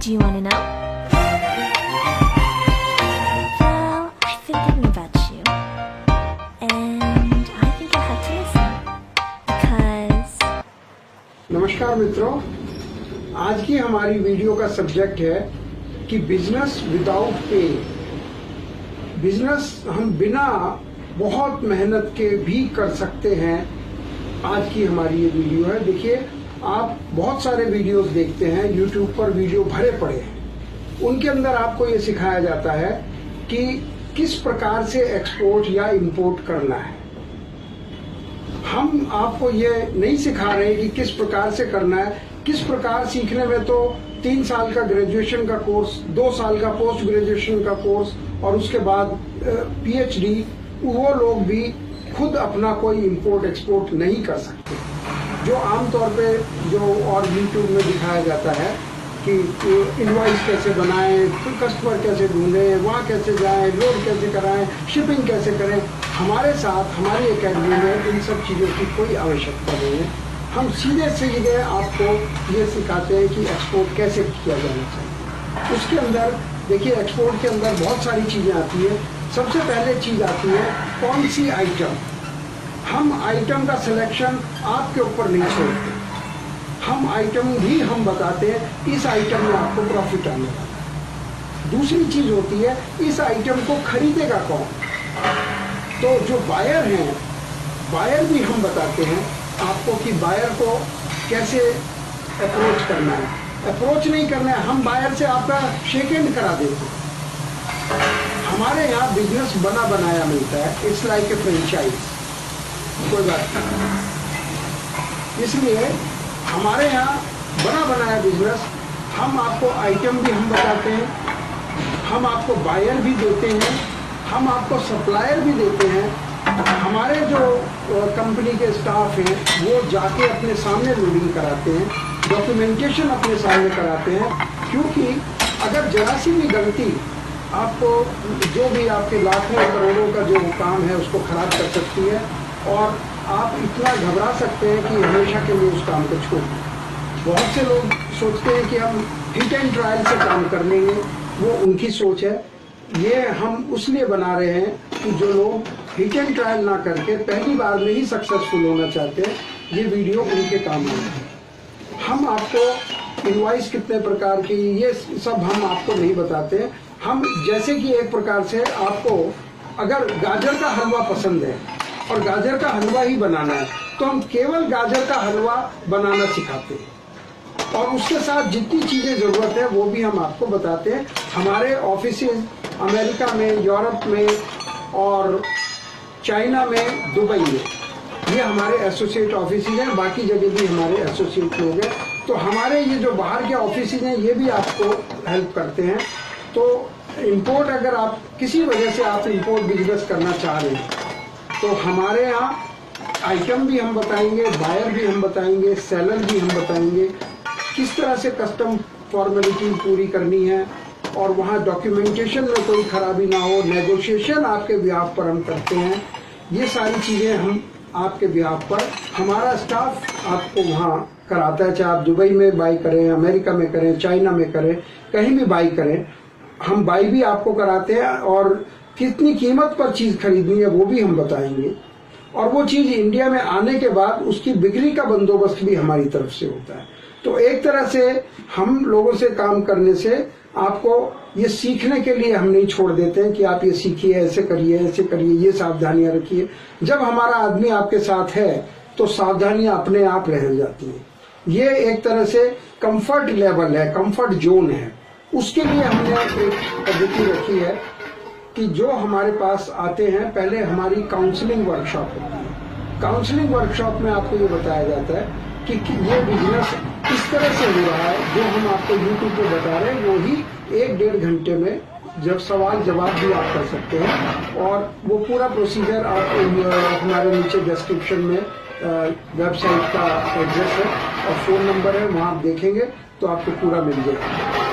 Do you want to know? Well, I've been thinking about you. And I think you'll have to listen. Because... नमस्कार मित्रों, आज की हमारी video का subject है कि बिजनेस विदाउट पे। बिजनेस हम बिना बहुत मेहनत के भी कर सकते हैं। आज की हमारी ये वीडियो है। देखिए, आप बहुत सारे वीडियोस देखते हैं, YouTube पर वीडियो भरे पड़े हैं। उनके अंदर आपको ये सिखाया जाता है कि किस प्रकार से एक्सपोर्ट या इंपोर्ट करना है। हम आपको ये नहीं सिखा रहे कि किस प्रकार से करना है। किस प्रकार सीखने में तो 3 साल का ग्रेजुएशन का कोर्स, 2 साल का पोस्ट ग्रेजुएशन का कोर्स और उसके बाद PhD, वो लोग भी खुद अपना कोई इंपोर्ट एक्सपोर्ट नहीं कर सकते। जो आमतौर पे जो और YouTube में दिखाया जाता है कि इनवॉइस कैसे बनाएं, कस्टमर कैसे ढूंढें, वहाँ कैसे जाएं, लोड कैसे कराएं, शिपिंग कैसे करें, हमारे साथ हमारी एकेडमी में इन सब चीज़ों की कोई आवश्यकता नहीं है। हम सीधे आपको ये सिखाते हैं कि एक्सपोर्ट कैसे किया जाना चाहिए। उसके अंदर देखिए, एक्सपोर्ट के अंदर बहुत सारी चीज़ें आती है। सबसे पहले चीज़ आती है कौन सी आइटम। हम आइटम का सिलेक्शन आपके ऊपर नहीं छोड़ते। हम आइटम भी हम बताते हैं, इस आइटम में आपको प्रॉफिट आने वाला है। दूसरी चीज़ होती है इस आइटम को खरीदेगा कौन। तो जो बायर हैं, बायर भी हम बताते हैं आपको कि बायर को कैसे अप्रोच करना है। अप्रोच नहीं करना है, हम बायर से आपका शेक हैंड करा देते हैं। हमारे यहाँ बिजनेस बना बनाया मिलता है। It's like a franchise. कोई बात नहीं, इसलिए हमारे यहाँ बना बनाया बिजनेस। हम आपको आइटम भी हम बताते हैं, हम आपको बायर भी देते हैं, हम आपको सप्लायर भी देते हैं। हमारे जो कंपनी के स्टाफ हैं वो जाके अपने सामने लोडिंग कराते हैं, डॉक्यूमेंटेशन अपने सामने कराते हैं। क्योंकि अगर जरा सी भी गलती आपको, जो भी आपके लाखों करोड़ों का जो काम है उसको खराब कर सकती है और आप इतना घबरा सकते हैं कि हमेशा के लिए उस काम को छोड़ दें। बहुत से लोग सोचते हैं कि हम हिट एंड ट्रायल से काम कर लेंगे, वो उनकी सोच है। ये हम उसलिए बना रहे हैं कि जो लोग हिट एंड ट्रायल ना करके पहली बार में ही सक्सेसफुल होना चाहते हैं, ये वीडियो उनके काम आए हैं। हम आपको इनवॉइस कितने प्रकार की, ये सब हम आपको नहीं बताते हैं। हम जैसे कि एक प्रकार से आपको अगर गाजर का हलवा पसंद है और गाजर का हलवा ही बनाना है तो हम केवल गाजर का हलवा बनाना सिखाते हैं और उसके साथ जितनी चीज़ें ज़रूरत है वो भी हम आपको बताते हैं। हमारे ऑफिसेज अमेरिका में, यूरोप में और चाइना में, दुबई में, ये हमारे एसोसिएट ऑफिसेज हैं। बाकी जगह भी हमारे एसोसिएट लोग हैं। तो हमारे ये जो बाहर के ऑफिसेज हैं ये भी आपको हेल्प करते हैं। तो इंपोर्ट, अगर आप किसी वजह से आप इंपोर्ट बिजनेस करना चाह रहे हैं तो हमारे यहाँ आइटम भी हम बताएंगे, बायर भी हम बताएंगे, सेलर भी हम बताएंगे, किस तरह से कस्टम फॉर्मेलिटी पूरी करनी है और वहाँ डॉक्यूमेंटेशन में कोई खराबी ना हो। नेगोशिएशन आपके बिहाफ पर हम करते हैं। ये सारी चीज़ें हम आपके बिहाफ पर, हमारा स्टाफ आपको वहाँ कराता है। चाहे आप दुबई में बाई करें, अमेरिका में करें, चाइना में करें, कहीं भी बाई करें, हम बाई भी आपको कराते हैं और कितनी कीमत पर चीज़ खरीदनी है वो भी हम बताएंगे। और वो चीज़ इंडिया में आने के बाद उसकी बिक्री का बंदोबस्त भी हमारी तरफ से होता है। तो एक तरह से हम लोगों से काम करने से आपको ये सीखने के लिए हम नहीं छोड़ देते हैं कि आप ये सीखिए, ऐसे करिए, ऐसे करिए, ये सावधानियां रखिए। जब हमारा आदमी आपके साथ है तो सावधानियां अपने आप रह जाती हैं। ये एक तरह से कंफर्ट लेवल है, कंफर्ट जोन है। उसके लिए हमने एक पद्धति रखी है कि जो हमारे पास आते हैं, पहले हमारी काउंसलिंग वर्कशॉप होती है। काउंसलिंग वर्कशॉप में आपको ये बताया जाता है कि ये बिजनेस इस तरह से हो रहा है, जो हम आपको YouTube पे बता रहे हैं वो ही 1-1.5 घंटे में जब सवाल जवाब भी आप कर सकते हैं। और वो पूरा प्रोसीजर आप हमारे नीचे डिस्क्रिप्शन में वेबसाइट का एड्रेस है और फ़ोन नंबर है, वहाँ आप देखेंगे तो आपको पूरा मिल जाएगा।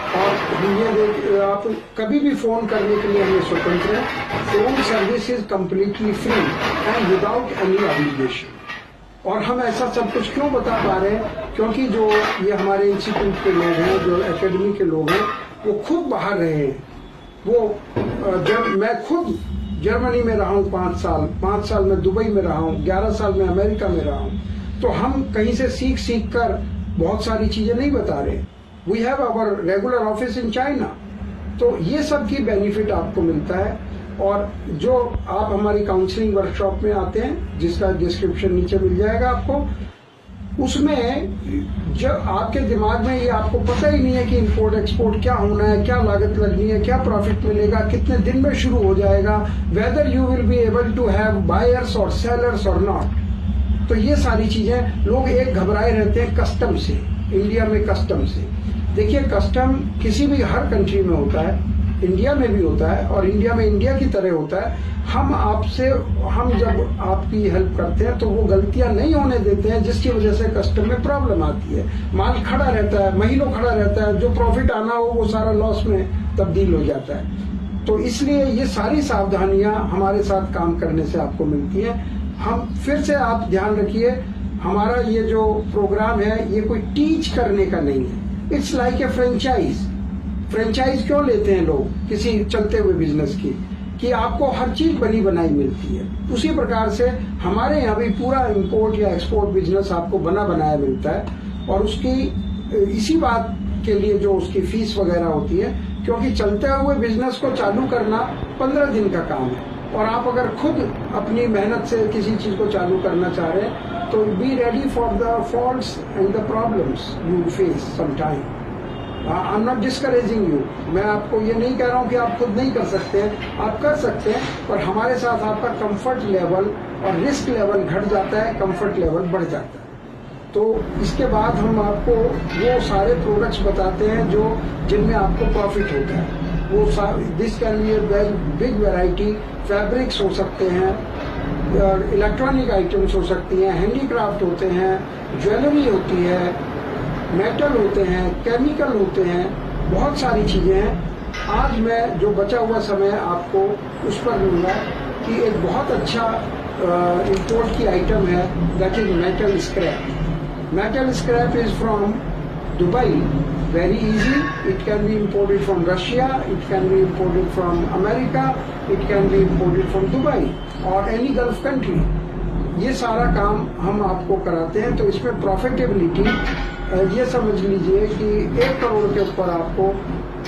और आप कभी भी फ़ोन करने के लिए हमें स्वतंत्र है। Phone service is completely free and without any obligation. और हम ऐसा सब कुछ क्यों बता पा रहे हैं? क्योंकि जो ये हमारे इंस्टीट्यूट के लोग हैं, जो एकेडमी के लोग हैं, वो खुद बाहर रहे हैं। वो जब मैं खुद जर्मनी में रहा हूँ 5 साल में दुबई में रहा हूँ, 11 साल में अमेरिका में रहा हूँ, तो हम कहीं से सीख कर बहुत सारी चीजें नहीं बता रहे। We have our regular office in China, तो ये सब की बेनिफिट आपको मिलता है। और जो आप हमारी काउंसलिंग वर्कशॉप में आते हैं, जिसका डिस्क्रिप्शन नीचे मिल जाएगा आपको, उसमें जब आपके दिमाग में ये आपको पता ही नहीं है कि इंपोर्ट एक्सपोर्ट क्या होना है, क्या लागत लगनी है, क्या प्रॉफिट मिलेगा, कितने दिन में शुरू हो जाएगा, whether you will be able to have buyers और सेलर्स और नॉट। तो ये सारी चीजें लोग एक घबराए रहते हैं कस्टम से, इंडिया में कस्टम से। देखिए, कस्टम किसी भी हर कंट्री में होता है, इंडिया में भी होता है, और इंडिया में इंडिया की तरह होता है। हम जब आपकी हेल्प करते हैं तो वो गलतियां नहीं होने देते हैं, जिसकी वजह से कस्टम में प्रॉब्लम आती है। माल खड़ा रहता है, महीनों खड़ा रहता है, जो प्रॉफिट आना हो वो सारा लॉस में तब्दील हो जाता है। तो इसलिए ये सारी सावधानियां हमारे साथ काम करने से आपको मिलती हैं। हम फिर से आप ध्यान रखिए, हमारा ये जो प्रोग्राम है ये कोई टीच करने का नहीं है। It's like a franchise. Franchise क्यों लेते हैं लोग किसी चलते हुए बिजनेस की, कि आपको हर चीज बनी बनाई मिलती है। उसी प्रकार से हमारे यहाँ भी पूरा इंपोर्ट या एक्सपोर्ट बिजनेस आपको बना बनाया मिलता है, और उसकी इसी बात के लिए जो उसकी फीस वगैरह होती है, क्योंकि चलते हुए बिजनेस को चालू करना 15 दिन का काम है, और आप अगर खुद अपनी मेहनत से किसी चीज को चालू करना चाह रहे हैं तो be ready for the faults and the problems you face some time. I am not discouraging you, मैं आपको ये नहीं कह रहा हूँ कि आप खुद नहीं कर सकते हैं, आप कर सकते हैं, पर हमारे साथ आपका कंफर्ट लेवल और रिस्क लेवल घट जाता है, कंफर्ट लेवल बढ़ जाता है। तो इसके बाद हम आपको वो सारे प्रोडक्ट्स बताते हैं जो जिनमें आपको प्रॉफिट होता है। वो this can be a big variety, fabrics हो सकते हैं, इलेक्ट्रॉनिक आइटम्स हो सकती हैं, हैंडीक्राफ्ट होते हैं, ज्वेलरी होती है, मेटल होते हैं, केमिकल होते हैं, बहुत सारी चीजें हैं। आज मैं जो बचा हुआ समय आपको उस पर लूंगा कि एक बहुत अच्छा इंपोर्ट की आइटम है, that is metal scrap. Metal scrap is from Dubai, very easy. It can be imported from Russia, it can be imported from America, it can be imported from Dubai और any gulf country. ये सारा काम हम आपको कराते हैं। तो इसमें प्रॉफिटेबिलिटी ये समझ लीजिए कि 1 करोड़ के ऊपर आपको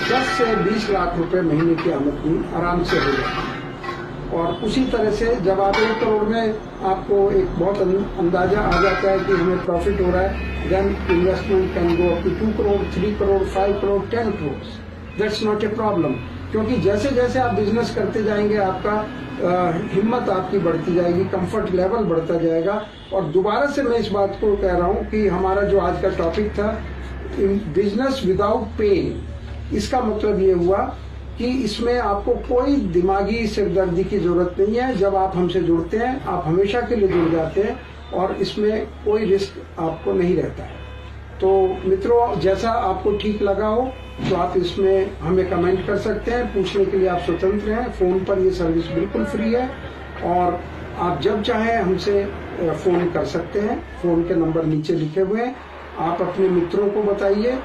10 से 20 लाख रुपए महीने की आमदनी आराम से हो जाती है। और उसी तरह से जब आप 1 करोड़ में आपको एक बहुत अंदाजा आ जाता है कि हमें प्रॉफिट हो रहा है, then investment can go up to 2 crore, 3 crore, 5 crore, 10 crore. That's not a problem, क्योंकि जैसे जैसे आप बिजनेस करते जाएंगे आपका हिम्मत आपकी बढ़ती जाएगी, कंफर्ट लेवल बढ़ता जाएगा। और दोबारा से मैं इस बात को कह रहा हूँ कि हमारा जो आज का टॉपिक था, बिजनेस विदाउट पेन, इसका मतलब ये हुआ कि इसमें आपको कोई दिमागी सिरदर्दी की जरूरत नहीं है। जब आप हमसे जुड़ते हैं, आप हमेशा के लिए जुड़ जाते हैं, और इसमें कोई रिस्क आपको नहीं रहता है। तो मित्रों, जैसा आपको ठीक लगा हो तो आप इसमें हमें कमेंट कर सकते हैं, पूछने के लिए आप स्वतंत्र हैं। फोन पर ये सर्विस बिल्कुल फ्री है, और आप जब चाहें हमसे फोन कर सकते हैं। फोन के नंबर नीचे लिखे हुए हैं। आप अपने मित्रों को बताइए,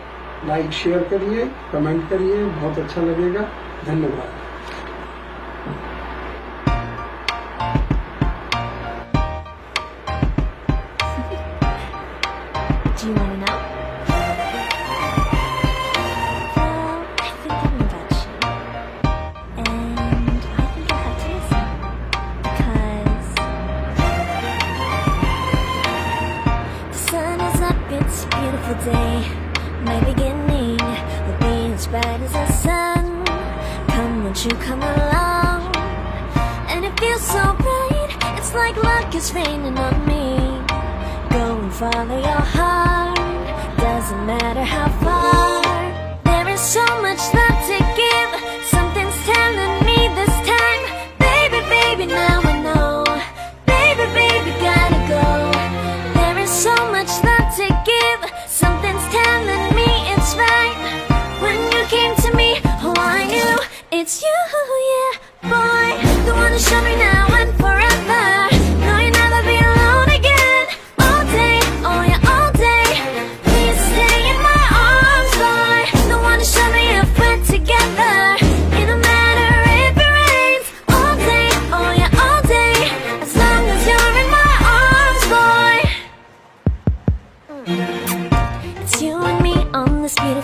लाइक शेयर करिए, कमेंट करिए, बहुत अच्छा लगेगा। धन्यवाद। Do you want to know? Well, I've been thinking about you. And I think you'll have to listen. Because the sun is up, it's a beautiful day. My beginning will be as bright as the sun. Come, won't you come along? And it feels so bright, it's like luck is raining on me. Go and follow your heart, doesn't matter how far. There is so much love to give, something's telling me this time. Baby, baby, now I know. Baby, baby, gotta go. There is so much love to give, something's telling me it's right. When you came to me, oh I knew it's you, yeah, boy. The one to show me now and forever. No, you'll never be alone again. All day, oh yeah, all day.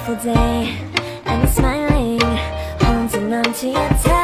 beautiful day, and you're smiling, holding on to your touch.